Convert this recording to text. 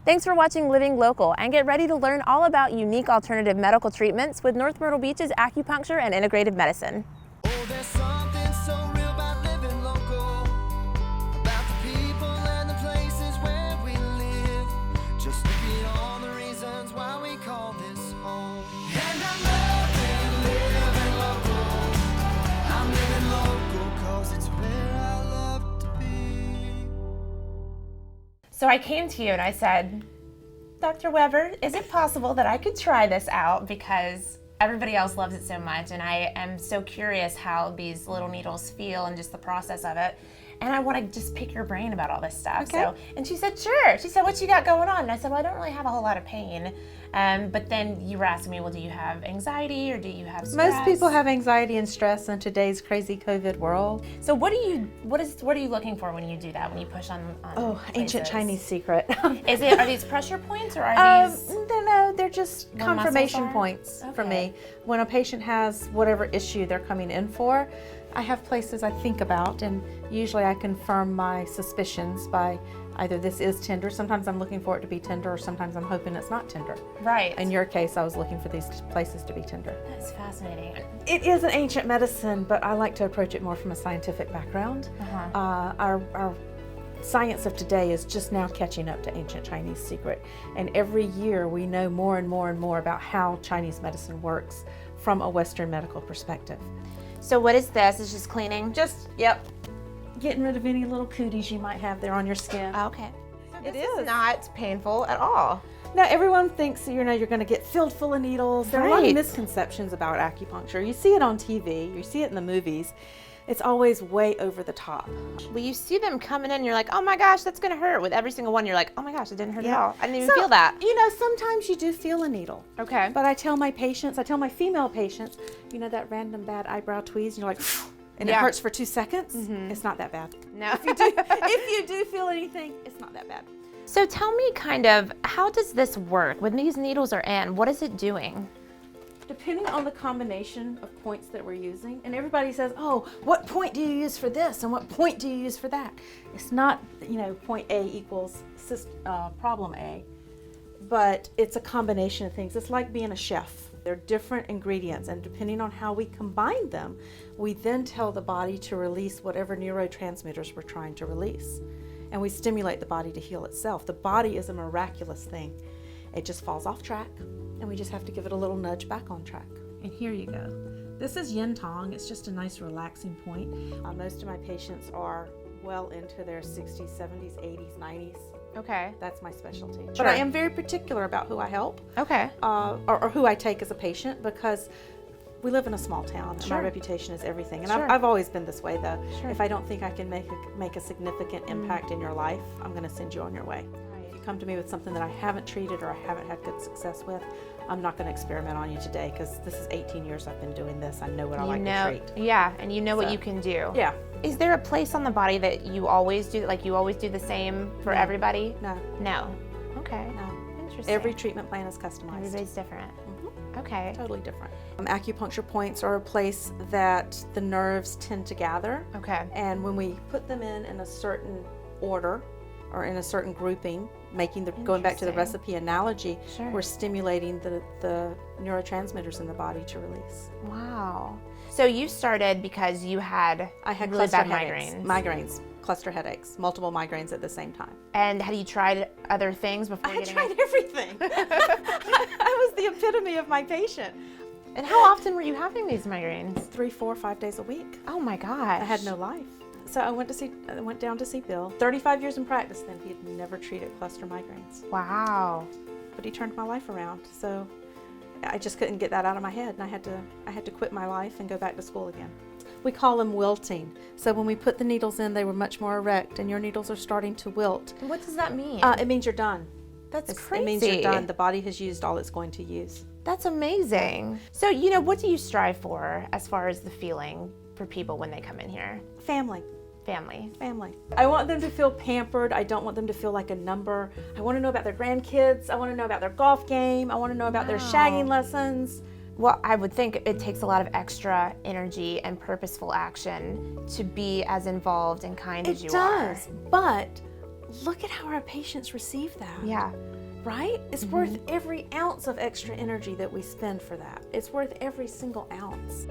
Thanks for watching Living Local, and get ready to learn all about unique alternative medical treatments with North Myrtle Beach's acupuncture and integrative medicine. Oh, there's something so real about living local, about the people and the places where we live. Just look at all the reasons why we call this home. And I'm living local. I'm living local 'cause it's where I love to be. So I came to you and I said, Dr. Weber, is it possible that I could try this out, because everybody else loves it so much and I am so curious how these little needles feel and just the process of it. And I want to just pick your brain about all this stuff. Okay. And she said, sure. She said, what you got going on? And I said, well, I don't really have a whole lot of pain. But then you were asking me, well, do you have anxiety or do you have stress? Most people have anxiety and stress in today's crazy COVID world. So what are you looking for when you do that, when you push on Ancient places? Chinese secret. Are these pressure points or are these? No, they're just Where confirmation muscles are? points for Okay. me. When a patient has whatever issue they're coming in for, I have places I think about, and usually I confirm my suspicions by either this is tender, sometimes I'm looking for it to be tender, or sometimes I'm hoping it's not tender. Right. In your case, I was looking for these places to be tender. That's fascinating. It is an ancient medicine, but I like to approach it more from a scientific background. Our science of today is just now catching up to ancient Chinese secret. And every year we know more and more and more about how Chinese medicine works from a Western medical perspective. So what is this? It's just cleaning? Yep. Getting rid of any little cooties you might have there on your skin. Okay. It This is. is not painful at all. Now, everyone thinks you're going to get filled full of needles. There are a lot of Right. misconceptions about acupuncture. You see it on TV, you see it in the movies. It's always way over the top. Well, you see them coming in and you're like, oh my gosh, that's gonna hurt. With every single one, you're like, oh my gosh, it didn't hurt at all. I didn't even feel that. Sometimes you do feel a needle. Okay. But I tell my female patients, that random bad eyebrow tweeze, and you're like, and it Yeah. hurts for 2 seconds. It's not that bad. No. If you do feel anything, it's not that bad. So tell me kind of, how does this work? When these needles are in, what is it doing? Depending on the combination of points that we're using, and everybody says, oh, what point do you use for this and what point do you use for that? It's not, point A equals problem A, but it's a combination of things. It's like being a chef. They're different ingredients, and depending on how we combine them, we then tell the body to release whatever neurotransmitters we're trying to release. And we stimulate the body to heal itself. The body is a miraculous thing. It just falls off track, and we just have to give it a little nudge back on track. And here you go. This is Yin Tong. It's just a nice relaxing point. Most of my patients are well into their 60s, 70s, 80s, 90s. Okay. That's my specialty. Sure. But I am very particular about who I help, Okay. or who I take as a patient, because we live in a small town, and Sure. my reputation is everything. And Sure. I've always been this way, though. Sure. If I don't think I can make a significant impact in your life, I'm going to send you on your way. Right. If you come to me with something that I haven't treated or I haven't had good success with, I'm not going to experiment on you today, because this is 18 years I've been doing this. I know what I like to treat. Yeah, and you know what So, you can do. Yeah. Is there a place on the body that you always do, like you always do the same for No. everybody? No. No. Okay. No. Interesting. Every treatment plan is customized. Everybody's different. Mhm. Okay. Totally different. Acupuncture points are a place that the nerves tend to gather. Okay. And when we put them in a certain order or in a certain grouping, going back to the Interesting. recipe analogy, Sure. we're stimulating the neurotransmitters in the body to release. Wow. So you started because you had I had really cluster bad headaches, migraines. cluster headaches, multiple migraines at the same time. And had you tried other things before I had getting tried everything. I was the epitome of my patient. And how often were you having these migraines? 3, 4, 5 days a week. Oh my gosh. I had no life. So I went down to see Bill. 35 years in practice then. He had never treated cluster migraines. Wow. But he turned my life around. So I just couldn't get that out of my head, and I had to quit my life and go back to school again. We call them wilting. So when we put the needles in, they were much more erect, and your needles are starting to wilt. What does that mean? It means you're done. That's It crazy. means you're done. The body has used all it's going to use. That's amazing. So, what do you strive for as far as the feeling for people when they come in here? Family. Family. I want them to feel pampered. I don't want them to feel like a number. I want to know about their grandkids. I want to know about their golf game. I want to know about their shagging lessons. Well, I would think it takes a lot of extra energy and purposeful action to be as involved and kind as you are. It does, but look at how our patients receive that. Yeah. Right? It's worth every ounce of extra energy that we spend for that. It's worth every single ounce.